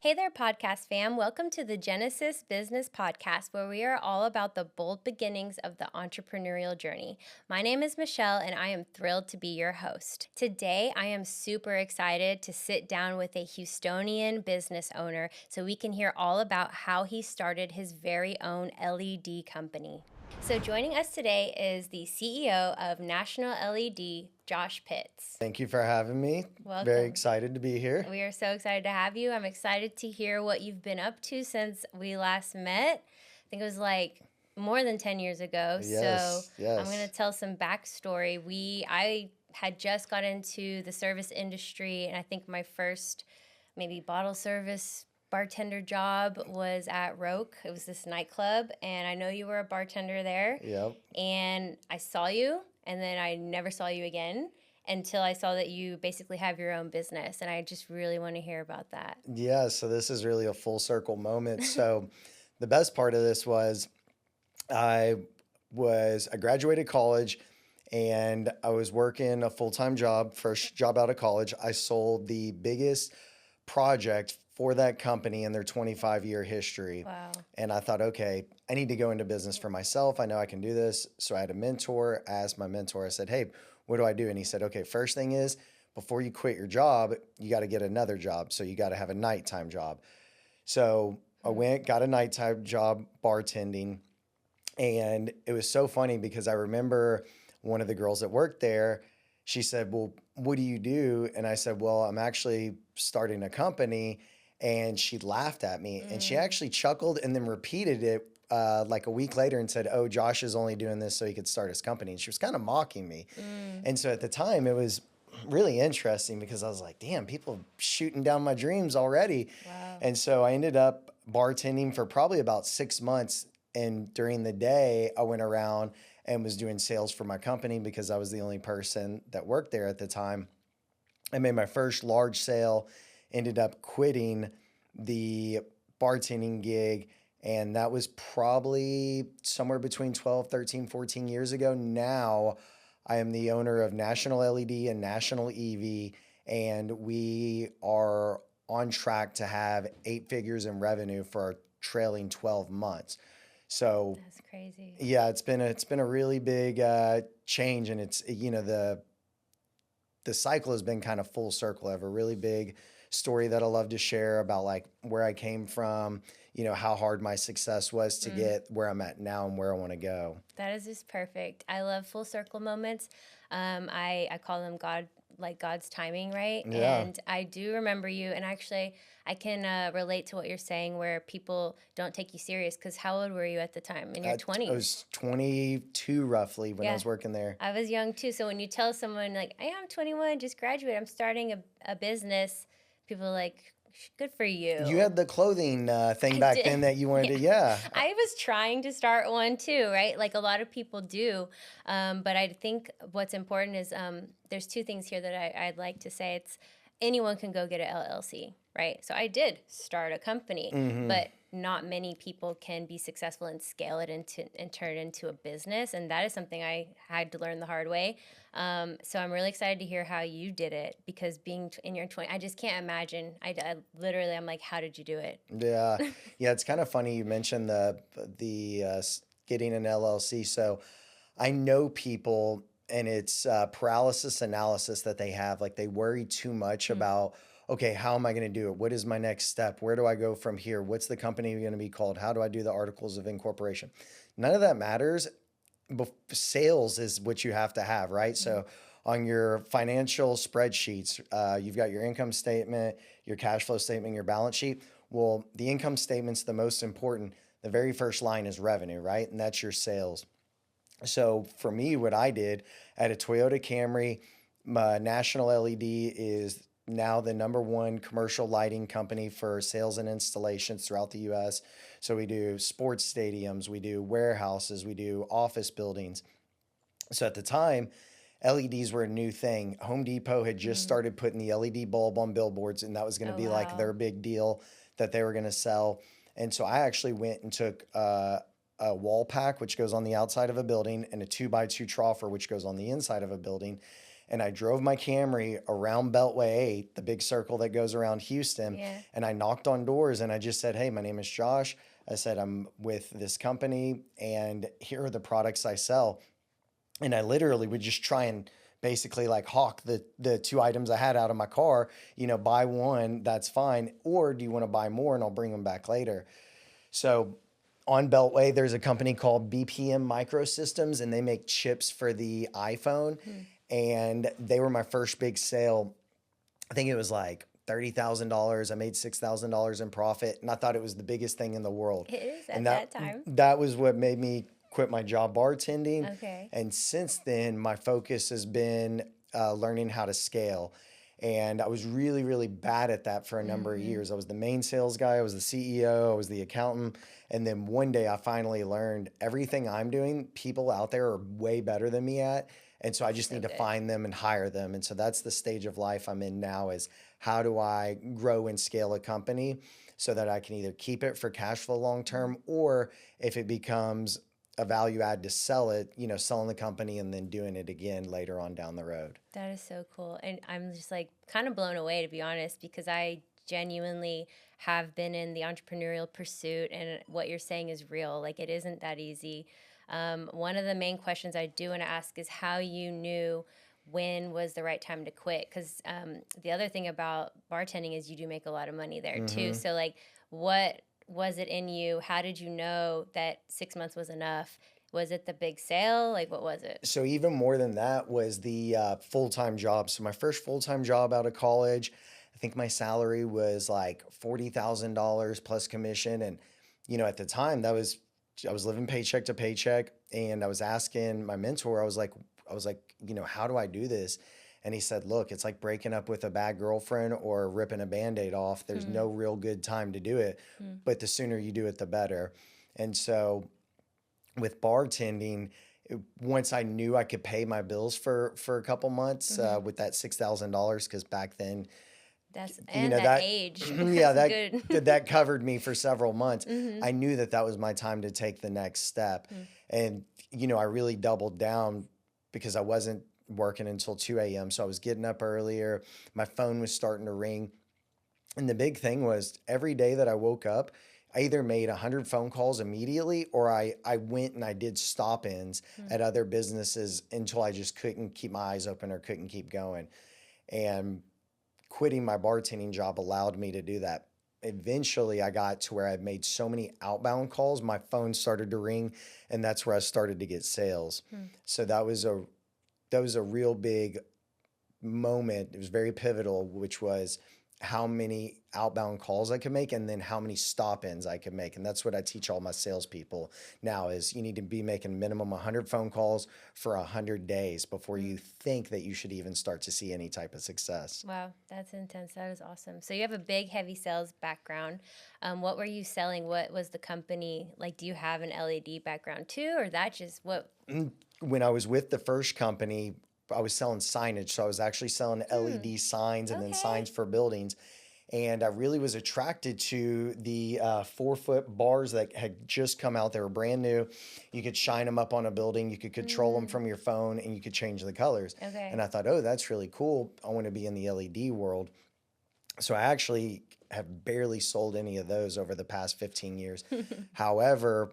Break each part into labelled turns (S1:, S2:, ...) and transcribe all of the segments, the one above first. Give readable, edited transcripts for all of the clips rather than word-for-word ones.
S1: Hey there, podcast fam. Welcome to the Genesis Business Podcast, where we are all about the bold beginnings of the entrepreneurial journey. My name is Michelle, and I am thrilled to be your host. Today, I am super excited to sit down with a Houstonian business owner so we can hear all about how he started his very own LED company. So joining us today is the CEO of National LED, Josh Pitts.
S2: Thank you for having me.
S1: Welcome.
S2: Very excited to be here.
S1: We are so excited to have you. I'm excited to hear what you've been up to since we last met. I think it was like more than 10 years ago.
S2: Yes.
S1: I'm going to tell some backstory. I had just got into the service industry, and I think my first maybe bottle service bartender job was at Roke. It was this nightclub, and I know you were a bartender there.
S2: Yep.
S1: And I saw you, and then I never saw you again until I saw that you basically have your own business. And I just really want to hear about that.
S2: Yeah, so this is really a full circle moment. So the best part of this was I graduated college and I was working a full-time job, first job out of college. I sold the biggest project for that company in their 25-year history.
S1: Wow.
S2: And I thought, okay, I need to go into business for myself. I know I can do this. So I had a mentor. I asked my mentor, I said, hey, what do I do? And he said, okay, first thing is before you quit your job, you got to get another job. So you got to have a nighttime job. So I went, got a nighttime job bartending. And it was so funny because I remember one of the girls that worked there, she said, well, what do you do? And I said, well, I'm actually starting a company. And she laughed at me and she actually chuckled and then repeated it like a week later and said, oh, Josh is only doing this so he could start his company. And she was kind of mocking me. And so at the time it was really interesting because I was like, damn, people shooting down my dreams already.
S1: Wow.
S2: And so I ended up bartending for probably about 6 months. And during the day, I went around and was doing sales for my company because I was the only person that worked there at the time. I made my first large sale, ended up quitting the bartending gig. And that was probably somewhere between 12, 13, 14 years ago. Now I am the owner of National LED and National EV, and we are on track to have 8 figures in revenue for our trailing 12 months. So
S1: That's crazy.
S2: yeah, it's been a really big change, and it's, you know, the cycle has been kind of full circle. I have a really big story that I love to share about like where I came from, you know, how hard my success was to get where I'm at now and where I want to go.
S1: That is just perfect. I love full circle moments. I call them God's timing, right?
S2: Yeah.
S1: And I do remember you, and actually I can relate to what you're saying where people don't take you serious, because how old were you at the time? In your 20s?
S2: I was 22 roughly when I
S1: Yeah.
S2: was working there.
S1: I was young too. So when you tell someone like, hey, I'm 21, just graduated, I'm starting a business, people are like, good for you.
S2: You had the clothing thing
S1: I
S2: back
S1: did.
S2: then that you wanted to, yeah.
S1: I was trying to start one too, right? Like a lot of people do. But I think what's important is there's 2 things here that I'd like to say. It's anyone can go get an LLC, right? So I did start a company, but not many people can be successful and scale it and turn it into a business. And that is something I had to learn the hard way. So I'm really excited to hear how you did it, because being in your 20s, I just can't imagine. I literally, I'm like, how did you do it?
S2: Yeah. Yeah, it's kind of funny you mentioned the getting an LLC. So I know people, and it's paralysis analysis that they have. Like they worry too much about, okay, how am I going to do it? What is my next step? Where do I go from here? What's the company going to be called? How do I do the articles of incorporation? None of that matters. Sales is what you have to have, right? So on your financial spreadsheets, you've got your income statement, your cash flow statement, your balance sheet. Well, the income statement's the most important. The very first line is revenue, right? And that's your sales. So for me, what I did at a Toyota Camry, National LED is now the #1 commercial lighting company for sales and installations throughout the US. So we do sports stadiums, we do warehouses, we do office buildings. So at the time, LEDs were a new thing. Home Depot had just started putting the LED bulb on billboards, and that was going to
S1: Oh,
S2: be like
S1: wow.
S2: their big deal that they were going to sell. And so I actually went and took a wall pack, which goes on the outside of a building, and a 2x2 troffer, which goes on the inside of a building. And I drove my Camry around Beltway 8, the big circle that goes around Houston.
S1: Yeah.
S2: And I knocked on doors and I just said, hey, my name is Josh. I said, I'm with this company and here are the products I sell. And I literally would just try and basically like hawk the two items I had out of my car, buy one, that's fine. Or do you want to buy more and I'll bring them back later? So on Beltway, there's a company called BPM Microsystems, and they make chips for the iPhone.
S1: Hmm.
S2: And they were my first big sale. I think it was like $30,000. I made $6,000 in profit, and I thought it was the biggest thing in the world.
S1: It is
S2: And
S1: at
S2: that
S1: that time.
S2: that was what made me quit my job bartending.
S1: Okay.
S2: And since then, my focus has been learning how to scale. And I was really, really bad at that for a number of
S1: Mm-hmm.
S2: years. I was the main sales guy, I was the CEO, I was the accountant. And then one day I finally learned everything I'm doing, people out there are way better than me at. And so I just
S1: So
S2: need to
S1: good.
S2: find them and hire them. And so that's the stage of life I'm in now is how do I grow and scale a company so that I can either keep it for cash flow long
S1: Mhm.
S2: term, or if it becomes a value add to sell it, selling the company and then doing it again later on down the road.
S1: That is so cool. And I'm just like kind of blown away, to be honest, because I genuinely have been in the entrepreneurial pursuit, and what you're saying is real. Like, it isn't that easy. One of the main questions I do want to ask is how you knew when was the right time to quit. Because the other thing about bartending is you do make a lot of money there too.
S2: Hmm.
S1: So, like, what was it in you? How did you know that 6 months was enough? Was it the big sale? Like, what was it?
S2: So even more than that was the full-time job. So my first full-time job out of college, I think my salary was like $40,000 plus commission. And, at the time I was living paycheck to paycheck, and I was asking my mentor, I was like, how do I do this? And he said, look, it's like breaking up with a bad girlfriend or ripping a Band-Aid off. There's
S1: Hmm.
S2: no real good time to do it,
S1: Hmm.
S2: but the sooner you do it, the better. And so with bartending, once I knew I could pay my bills for a couple months
S1: Hmm.
S2: with that $6,000, because back then,
S1: That's and that
S2: that
S1: age.
S2: yeah,
S1: That's
S2: that
S1: good.
S2: that covered me for several months.
S1: Mhm.
S2: I knew that that was my time to take the next step,
S1: Mm.
S2: and I really doubled down because I wasn't working until 2 a.m. So I was getting up earlier. My phone was starting to ring, and the big thing was every day that I woke up, I either made 100 phone calls immediately, or I went and I did stop ins
S1: Mm.
S2: at other businesses until I just couldn't keep my eyes open or couldn't keep going. And quitting my bartending job allowed me to do that. Eventually, I got to where I made so many outbound calls, my phone started to ring, and that's where I started to get sales.
S1: Mm.
S2: So that was a real big moment. It was very pivotal, which was how many outbound calls I could make and then how many stop ins I could make. And that's what I teach all my salespeople now is you need to be making minimum 100 phone calls for 100 days before
S1: Mm.
S2: you think that you should even start to see any type of success.
S1: Wow, that's intense. That is awesome. So you have a big, heavy sales background. What were you selling? What was the company like? Do you have an LED background too, or that just what?
S2: Mm, When I was with the first company, I was selling signage. So I was actually selling
S1: Hmm.
S2: LED signs and then signs
S1: Okay.
S2: for buildings. And I really was attracted to the 4-foot bars that had just come out. They were brand new. You could shine them up on a building, you could control them
S1: Mm.
S2: from your phone, and you could change the colors. And
S1: Okay.
S2: I thought, oh, that's really cool. I want to be in the LED world. So I actually have barely sold any of those over the past 15 years. However,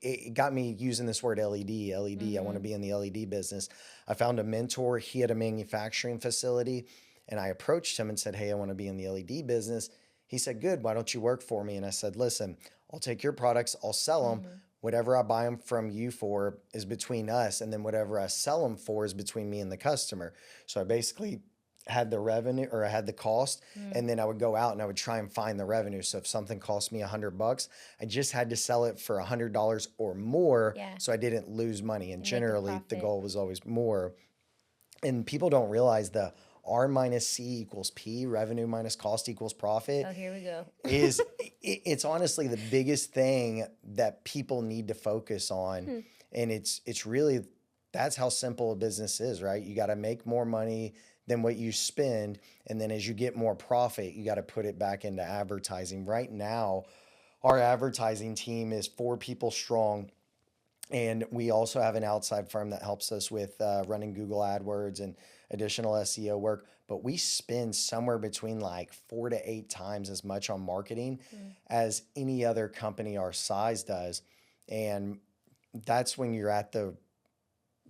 S2: it got me using this word LED. LED, I want to
S1: Mm-hmm.
S2: be in the LED business. I found a mentor. He had a manufacturing facility, and I approached him and said, hey, I want to be in the LED business. He said, good, why don't you work for me? And I said, listen, I'll take your products, I'll sell them.
S1: Mm-hmm.
S2: Whatever I buy them from you for is between us. And then whatever I sell them for is between me and the customer. So I basically had the revenue or I had the cost,
S1: Mm.
S2: and then I would go out and I would try and find the revenue. So if something cost me $100, I just had to sell it for $100 or more
S1: Yeah,
S2: so I didn't lose money. And
S1: you make a
S2: generally the
S1: profit.
S2: goal was always more. And people don't realize the R minus C equals P, revenue minus cost equals profit,
S1: Oh, here we go.
S2: is it's honestly the biggest thing that people need to focus on.
S1: Hmm.
S2: And it's really that's how simple a business is, right? You got to make more money than what you spend, and then as you get more profit, you got to put it back into advertising. Right now, our advertising team is 4 people strong, And we also have an outside firm that helps us with running Google AdWords and additional SEO work. But we spend somewhere between like 4 to 8 times as much on marketing
S1: Mm.
S2: as any other company our size does. And that's when you're at the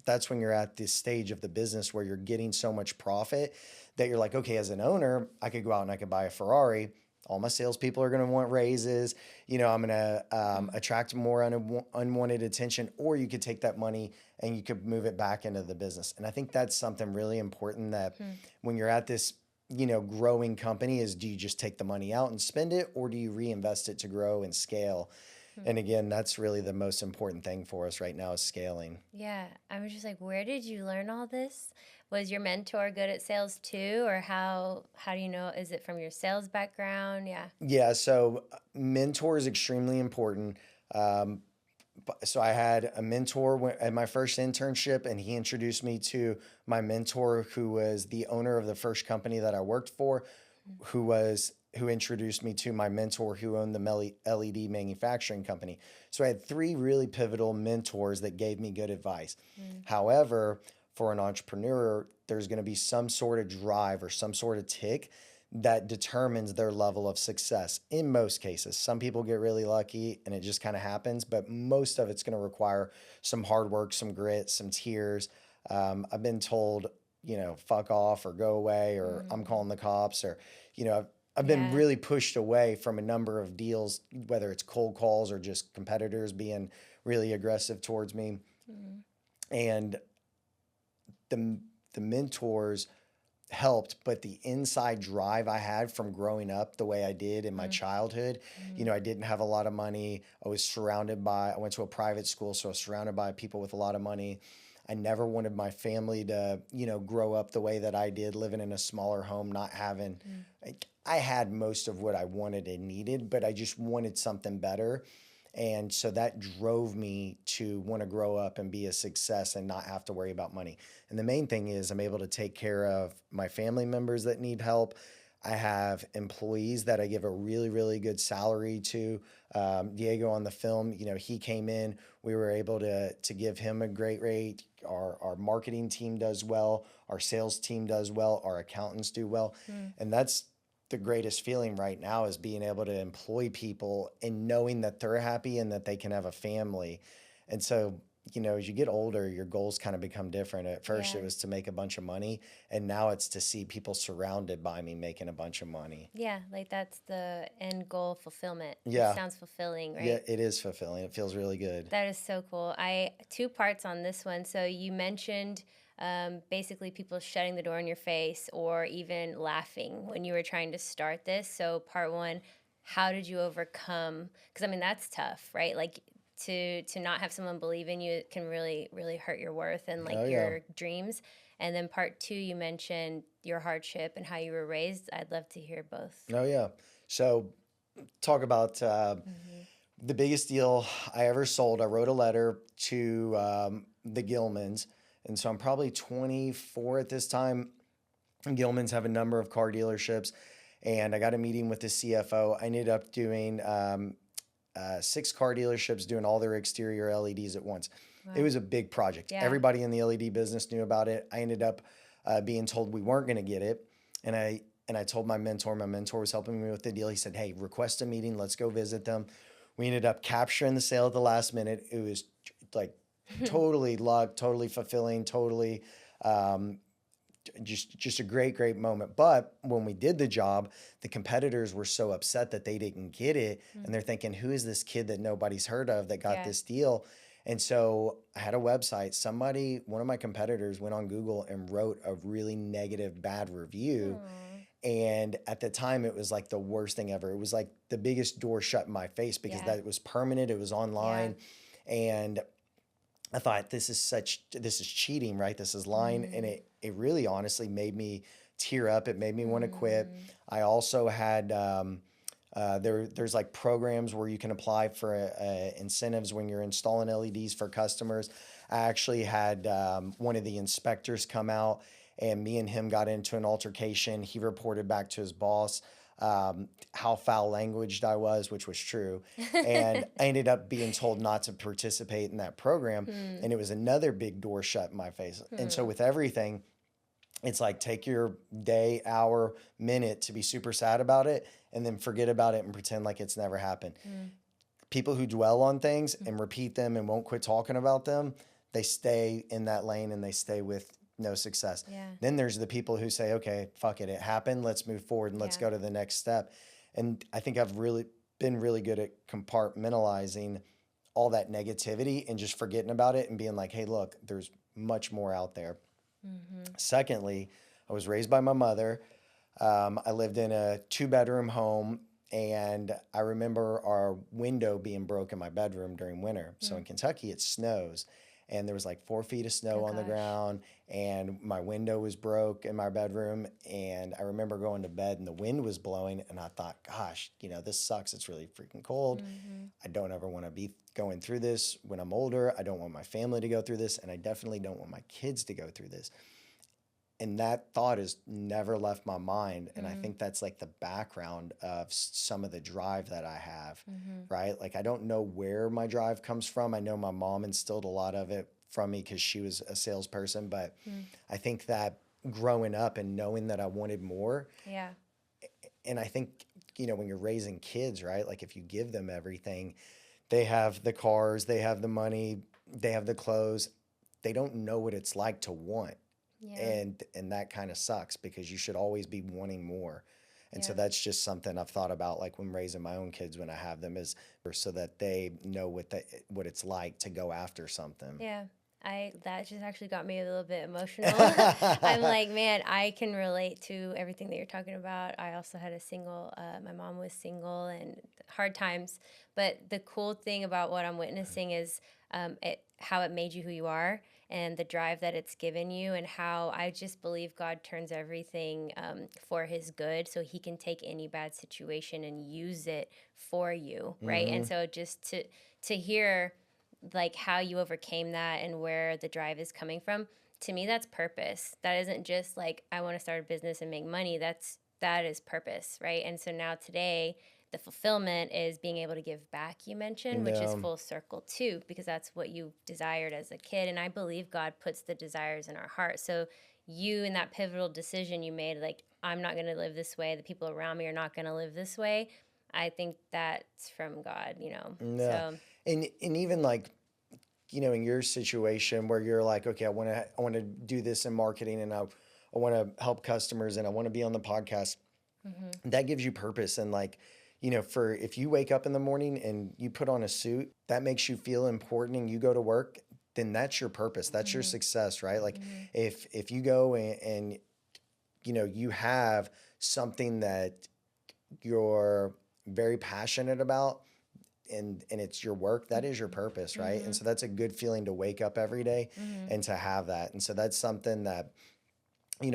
S2: that's when you're at this stage of the business where you're getting so much profit that you're like, okay, as an owner, I could go out and I could buy a Ferrari. All my salespeople are going to want raises. I'm going to
S1: Mm.
S2: attract more unwanted attention, or you could take that money and you could move it back into the business. And I think that's something really important that
S1: Mm.
S2: when you're at this, growing company is, do you just take the money out and spend it, or do you reinvest it to grow and scale?
S1: Mm.
S2: And again, that's really the most important thing for us right now is scaling.
S1: Yeah, I was just like, where did you learn all this? Was your mentor good at sales too, or how do you know? Is it from your sales background? Yeah.
S2: Yeah, so mentor is extremely important. Um, so I had a mentor at my first internship, and he introduced me to my mentor, who was the owner of the first company that I worked for,
S1: Mm.
S2: who introduced me to my mentor, who owned the LED manufacturing company. So I had three really pivotal mentors that gave me good advice.
S1: Mm.
S2: However, for an entrepreneur, there's going to be some sort of drive or some sort of tick that determines their level of success in most cases. Some people get really lucky and it just kind of happens, but most of it's going to require some hard work, some grit, some tears. I've been told, fuck off or go away or I'm
S1: Mm.
S2: calling the cops or, I've been
S1: Yeah.
S2: really pushed away from a number of deals, whether it's cold calls or just competitors being really aggressive towards me.
S1: Mm.
S2: And the, the mentors helped, but the inside drive I had from growing up the way I did in my
S1: Mm.
S2: childhood,
S1: Mm.
S2: I didn't have a lot of money. I went to a private school, so I was surrounded by people with a lot of money. I never wanted my family to, grow up the way that I did, living in a smaller home, not having,
S1: Mm.
S2: like, I had most of what I wanted and needed, but I just wanted something better. And so that drove me to want to grow up and be a success and not have to worry about money. And the main thing is I'm able to take care of my family members that need help. I have employees that I give a really, really good salary to. Diego on the film, he came in. We were able to give him a great rate. Our marketing team does well. Our sales team does well. Our accountants do well.
S1: Mm.
S2: And that's the greatest feeling right now is being able to employ people and knowing that they're happy and that they can have a family. And so, as you get older, your goals kind of become different. At first,
S1: Yeah.
S2: it was to make a bunch of money, and now it's to see people surrounded by me making a bunch of money.
S1: Yeah, like that's the end goal fulfillment. It
S2: Yeah,
S1: sounds fulfilling,
S2: yeah,
S1: right?
S2: it is fulfilling. It feels really good.
S1: That is so cool. I two parts on this one. So you mentioned basically people shutting the door in your face or even laughing when you were trying to start this. So part one, how did you overcome? Because I mean that's tough, right? Like to not have someone believe in you, it can really hurt your worth and
S2: Oh
S1: like
S2: yeah,
S1: your dreams. And then part two, you mentioned your hardship and how you were raised. I'd love to hear both.
S2: oh yeah. So talk about
S1: Hmm.
S2: the biggest deal I ever sold. I wrote a letter to the Gilmans, and so I'm probably 24 at this time. Gilmans have a number of car dealerships, and I got a meeting with the CFO. I ended up doing 6 car dealerships, doing all their exterior LEDs at once. It
S1: Wow.
S2: was a big project.
S1: Yeah.
S2: Everybody in the LED business knew about it. I ended up being told we weren't going to get it, and I told my mentor. My mentor was helping me with the deal. He said, "Hey, request a meeting. Let's go visit them." We ended up capturing the sale at the last minute. It was like totally luck, totally fulfilling, totally um, just a great moment. But when we did the job, the competitors were so upset that they didn't get it, and
S1: Mm.
S2: they're thinking, "Who is this kid that nobody's heard of that got
S1: Yeah.
S2: this deal?" And so I had a website. One of my competitors went on Google and wrote a really negative, bad review.
S1: Aw.
S2: And at the time, it was like the worst thing ever. It was like the biggest door shut in my face because
S1: Yeah.
S2: that it was permanent, it was
S1: Yeah.
S2: online. And I thought this is cheating, right? This is lying. And
S1: Mm.
S2: it really honestly made me tear up. It made me want to quit.
S1: Mm.
S2: I also had there's like programs where you can apply for incentives when you're installing LEDs for customers. I actually had one of the inspectors come out, and me and him got into an altercation. He reported back to his boss. how foul languaged I was, which was true. And I ended up being told not to participate in that program.
S1: Hmm.
S2: And it was another big door shut in my face. And so
S1: Hmm.
S2: with everything, it's like take your day, hour, minute to be super sad about it and then forget about it and pretend like it's never happened.
S1: Hmm.
S2: People who dwell on things and repeat them and won't quit talking about them, they stay in that lane and they stay with no success.
S1: Yeah.
S2: Then there's the people who say, okay, fuck it, it happened. Let's move forward and let's
S1: Yeah.
S2: go to the next step. And I think I've really been really good at compartmentalizing all that negativity and just forgetting about it and being like, hey, look, there's much more out there.
S1: Hmm.
S2: Secondly, I was raised by my mother. I lived in a 2-bedroom home, and I remember our window being broke in my bedroom during winter. So in Kentucky, it snows, and there was like 4 feet of
S1: Oh
S2: snow on the
S1: gosh.
S2: ground, and my window was broke in my bedroom. And I remember going to bed, and the wind was blowing, and I thought, gosh, this sucks. It's really freaking cold.
S1: Hmm.
S2: I don't ever want to be going through this when I'm older. I don't want my family to go through this, and I definitely don't want my kids to go through this. And that thought has never left my mind. And I
S1: Hmm.
S2: think that's like the background of some of the drive that I have,
S1: Hmm.
S2: right? Like, I don't know where my drive comes from. I know my mom instilled a lot of it from me because she was a salesperson. But
S1: Hmm.
S2: I think that growing up and knowing that I wanted more,
S1: Yeah.
S2: and I think, when you're raising kids, right? Like, if you give them everything, they have the cars, they have the money, they have the clothes. They don't know what it's like to want,
S1: Yeah.
S2: and that kind of sucks because you should always be wanting more. And so
S1: Yeah.
S2: that's just something I've thought about, like when raising my own kids when I have them, is so that they know what it's like to go after something.
S1: Yeah. That just actually got me a little bit emotional. I'm like, man, I can relate to everything that you're talking about. I also had my mom was single and hard times. But the cool thing about what I'm witnessing is how it made you who you are and the drive that it's given you, and how I just believe God turns everything for his good so he can take any bad situation and use it for you, right? And
S2: Hmm.
S1: so just to hear like how you overcame that and where the drive is coming from, to me that's purpose. That isn't just like I want to start a business and make money. That is purpose, right? And so now today the fulfillment is being able to give back, you mentioned, which is
S2: Yeah.
S1: full circle too, because that's what you desired as a kid. And I believe God puts the desires in our heart. So you, in that pivotal decision you made, like, I'm not going to live this way, the people around me are not going to live this way, I think that's from God.
S2: Yeah.
S1: So
S2: And even like, in your situation where you're like, okay, I want to do this in marketing, and I want to help customers, and I want to be on the podcast.
S1: mhm.
S2: That gives you purpose. And like, for if you wake up in the morning and you put on a suit that makes you feel important and you go to work, then that's your purpose. That's your
S1: Mhm.
S2: success, right? Like,
S1: Mhm.
S2: if you go and you have something that you're very passionate about, and it's your work, that is your purpose, right? And
S1: Mhm.
S2: so that's a good feeling to wake up every day
S1: Mhm.
S2: and to have that. And so that's something that,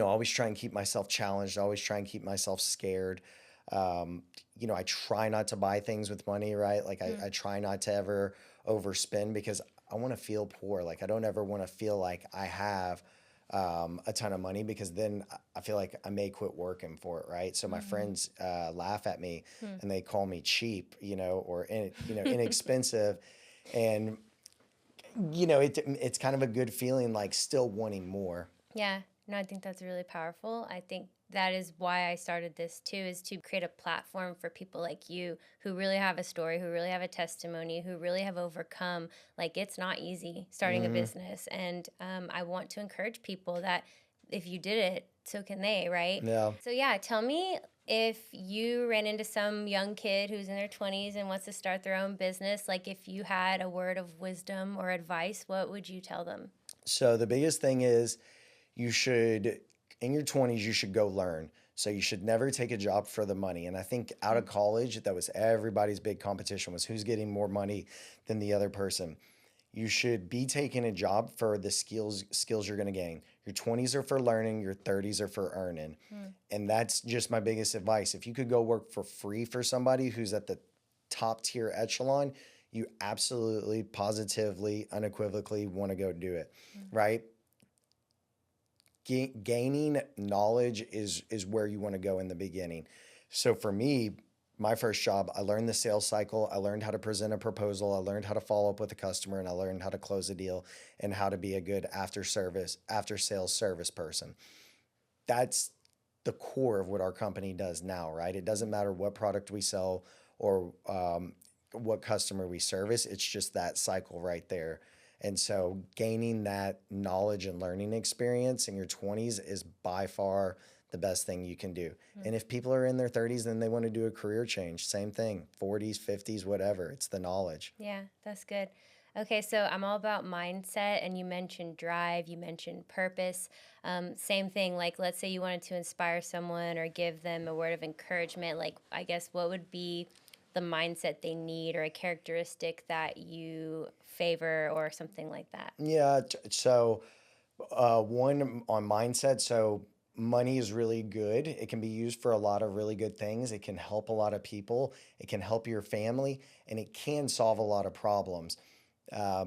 S2: always try and keep myself challenged, always try and keep myself scared. I try not to buy things with money, right? Like, I
S1: Mhm.
S2: try not to ever overspend because I want to feel poor. Like, I don't ever want to feel like I have a ton of money, because then I feel like I may quit working for it, right? So my
S1: Mhm.
S2: friends laugh at me
S1: Mhm.
S2: and they call me cheap, or inexpensive. And it's kind of a good feeling, like still wanting more.
S1: Yeah, no, I think that's really powerful. I think that is why I started this too, is to create a platform for people like you who really have a story, who really have a testimony, who really have overcome. Like, it's not easy starting a
S2: Hmm.
S1: business. And I want to encourage people that if you did it, so can they, right?
S2: Yeah.
S1: So, yeah, tell me, if you ran into some young kid who's in their 20s and wants to start their own business, like, if you had a word of wisdom or advice, what would you tell them?
S2: So the biggest thing is, you should, in your 20s, you should go learn. So you should never take a job for the money. And I think out of college, that was everybody's big competition, was who's getting more money than the other person. You should be taking a job for the skills you're going to gain. Your 20s are for learning, your 30s are for earning.
S1: Mm.
S2: And that's just my biggest advice. If you could go work for free for somebody who's at the top tier echelon, you absolutely, positively, unequivocally want to go do it,
S1: Mm.
S2: right? Gaining knowledge is where you want to go in the beginning. So for me, my first job, I learned the sales cycle. I learned how to present a proposal. I learned how to follow up with a customer, and I learned how to close a deal and how to be a good after sales service person. That's the core of what our company does now, right? It doesn't matter what product we sell or what customer we service. It's just that cycle right there. And so gaining that knowledge and learning experience in your 20s is by far the best thing you can do.
S1: Mm.
S2: And if people are in their 30s and they want to do a career change, same thing, 40s, 50s, whatever, it's the knowledge.
S1: Yeah, that's good. Okay, so I'm all about mindset, and you mentioned drive, you mentioned purpose. Same thing, like let's say you wanted to inspire someone or give them a word of encouragement. Like, I guess what would be the mindset they need or a characteristic that you favor or something like that?
S2: Yeah. So, one on mindset. So, money is really good. It can be used for a lot of really good things. It can help a lot of people. It can help your family, and it can solve a lot of problems. Uh,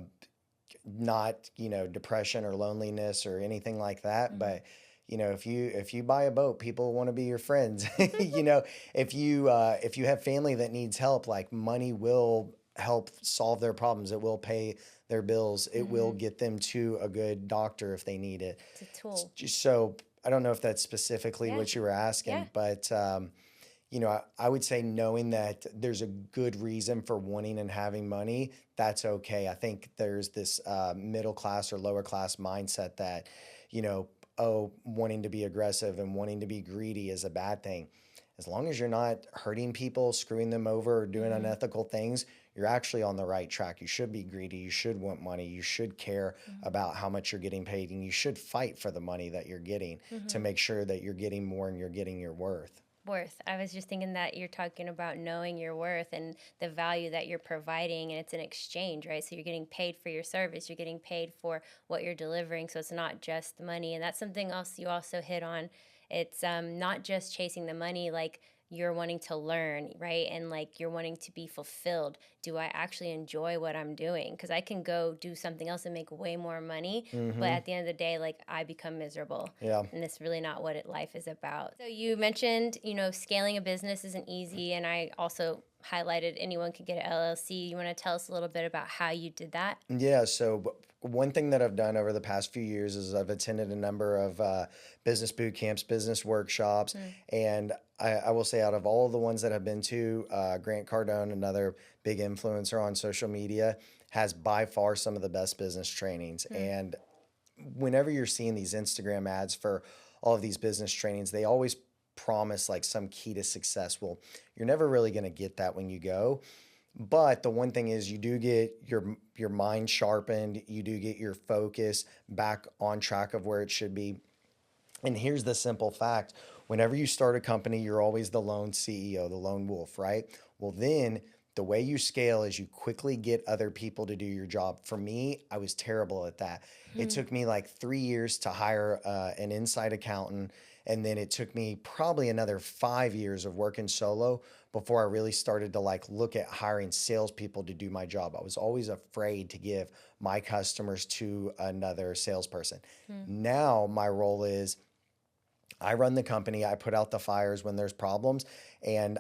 S2: Not, depression or loneliness or anything like that,
S1: Hmm.
S2: but if you buy a boat, people want to be your friends. If you have family that needs help, like money will help solve their problems. It will pay their bills. It will
S1: Hmm.
S2: get them to a good doctor if they need it.
S1: It's a tool.
S2: So I don't know if that's specifically
S1: Yeah,
S2: what you were
S1: yeah.
S2: asking, but I would say knowing that there's a good reason for wanting and having money, that's okay. I think there's this middle class or lower class mindset that, you know, oh, wanting to be aggressive and wanting to be greedy is a bad thing. As long as you're not hurting people, screwing them over, or doing
S1: Hmm.
S2: unethical things, you're actually on the right track. You should be greedy. You should want money. You should care
S1: Hmm.
S2: about how much you're getting paid, and you should fight for the money that you're getting to
S1: Hmm.
S2: make sure that you're getting more and you're getting your worth.
S1: Worth. I was just thinking that you're talking about knowing your worth and the value that you're providing, and it's an exchange, right? So you're getting paid for your service, you're getting paid for what you're delivering. So it's not just the money. And that's something else you also hit on. It's not just chasing the money, like you're wanting to learn, right? And like you're wanting to be fulfilled. Do I actually enjoy what I'm doing? Because I can go do something else and make way more money, but
S2: Hmm.
S1: at the end of the day, like I become miserable,
S2: Yeah.
S1: and it's really not what life is about. So you mentioned, scaling a business isn't easy, and I also highlighted anyone could get an LLC. You want to tell us a little bit about how you did that?
S2: Yeah. So one thing that I've done over the past few years is I've attended a number of business boot camps, business workshops,
S1: Mm.
S2: and I will say out of all of the ones that I've been to, Grant Cardone, another big influencer on social media, has by far some of the best business trainings.
S1: Mm.
S2: And whenever you're seeing these Instagram ads for all of these business trainings, they always promise like some key to success. Well, you're never really going to get that when you go. But the one thing is you do get your mind sharpened, you do get your focus back on track of where it should be. And here's the simple fact. Whenever you start a company, you're always the lone CEO, the lone wolf, right? Well, then the way you scale is you quickly get other people to do your job. For me, I was terrible at that. It
S1: Mm.
S2: took me like 3 years to hire an inside accountant. And then it took me probably another 5 years of working solo before I really started to like look at hiring salespeople to do my job. I was always afraid to give my customers to another salesperson.
S1: Mm.
S2: Now my role is I run the company. I put out the fires when there's problems, and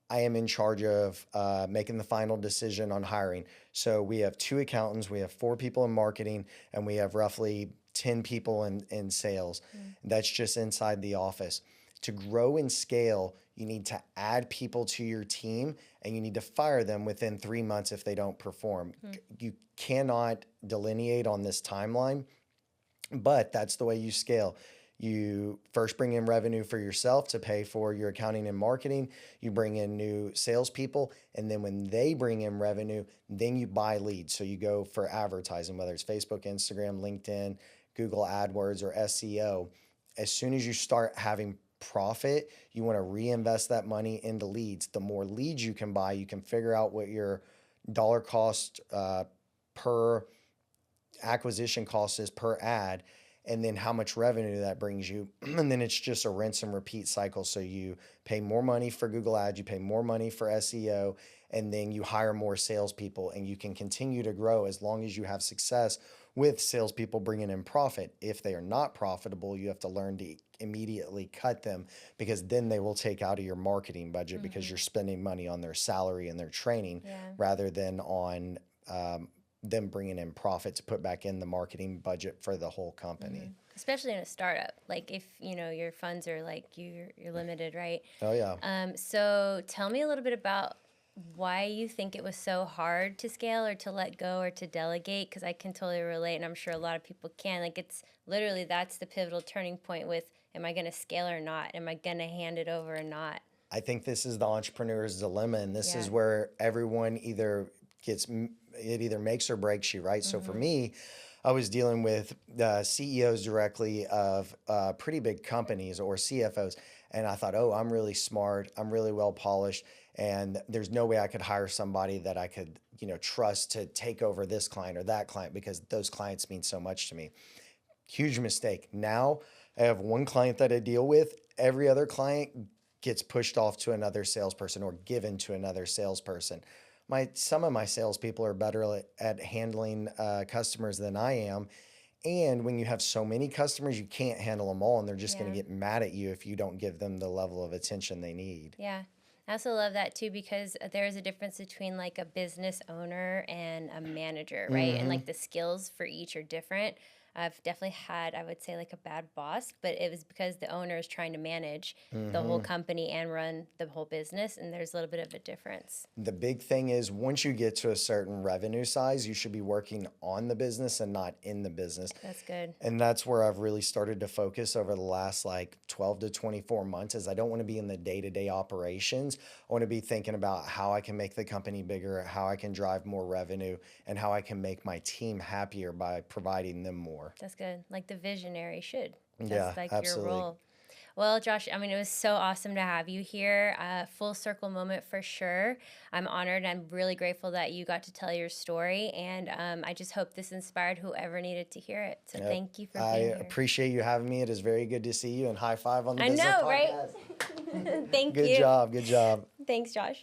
S2: I am in charge of making the final decision on hiring. So we have two accountants, we have 4 people in marketing, and we have roughly 10 people in sales.
S1: Mm.
S2: That's just inside the office. To grow and scale, you need to add people to your team and you need to fire them within 3 months if they don't perform.
S1: Mm.
S2: You cannot delineate on this timeline, but that's the way you scale. You first bring in revenue for yourself to pay for your accounting and marketing. You bring in new salespeople. And then when they bring in revenue, then you buy leads. So you go for advertising, whether it's Facebook, Instagram, LinkedIn, Google AdWords, or SEO. As soon as you start having profit, you want to reinvest that money into leads. The more leads you can buy, you can figure out what your dollar cost per acquisition cost is per ad, and then how much revenue that brings you. And then it's just a rinse and repeat cycle. So you pay more money for Google Ads, you pay more money for SEO, and then you hire more salespeople, and you can continue to grow as long as you have success with salespeople bringing in profit. If they are not profitable, you have to learn to immediately cut them, because then they will take out of your marketing budget because
S1: Mm-hmm.
S2: you're spending money on their salary and their training
S1: Yeah.
S2: rather than on them bringing in profit to put back in the marketing budget for the whole
S1: Mm-hmm.
S2: company.
S1: Especially in a startup, like if your funds are like you're limited, right?
S2: Oh, yeah.
S1: So tell me a little bit about why you think it was so hard to scale or to let go or to delegate, because I can totally relate, and I'm sure a lot of people can. Like it's literally that's the pivotal turning point with, am I going to scale or not? Am I going to hand it over or not?
S2: I think this is the entrepreneur's dilemma, and this
S1: Yeah.
S2: is where everyone either it either makes or breaks you, right? So for
S1: Mm-hmm.
S2: me, I was dealing with the CEOs directly of pretty big companies, or CFOs, and I thought, oh, I'm really smart, I'm really well polished, and there's no way I could hire somebody that I could, trust to take over this client or that client, because those clients mean so much to me. Huge mistake. Now I have one client that I deal with. Every other client gets pushed off to another salesperson or given to another salesperson. Some of my salespeople are better at handling customers than I am. And when you have so many customers, you can't handle them all, and they're just going
S1: Yeah.
S2: to get mad at you if you don't give them the level of attention they need.
S1: Yeah. I also love that too, because there is a difference between like a business owner and a manager, right? And
S2: Hmm.
S1: like the skills for each are different. I've definitely had, I would say, like a bad boss, but it was because the owner is trying to manage the whole
S2: Hmm.
S1: company and run the whole business, and there's a little bit of a difference.
S2: The big thing is, once you get to a certain revenue size, you should be working on the business and not in the business.
S1: That's good.
S2: And that's where I've really started to focus over the last like 12 to 24 months, is I don't want to be in the day-to-day operations. I want to be thinking about how I can make the company bigger, how I can drive more revenue, and how I can make my team happier by providing them more.
S1: That's good. Like the visionary should.
S2: Yeah,
S1: That's like your
S2: absolutely.
S1: role. Well, Josh, I mean, it was so awesome to have you here. Full circle moment for sure. I'm honored. I'm really grateful that you got to tell your story. And I just hope this inspired whoever needed to hear it. So
S2: Yep.
S1: thank you for
S2: I
S1: being here.
S2: appreciate you having me. It is very good to see you, and high five on the
S1: I
S2: business
S1: know, right?
S2: podcast.
S1: Thank
S2: Good
S1: you.
S2: job. Good job.
S1: Thanks, Josh.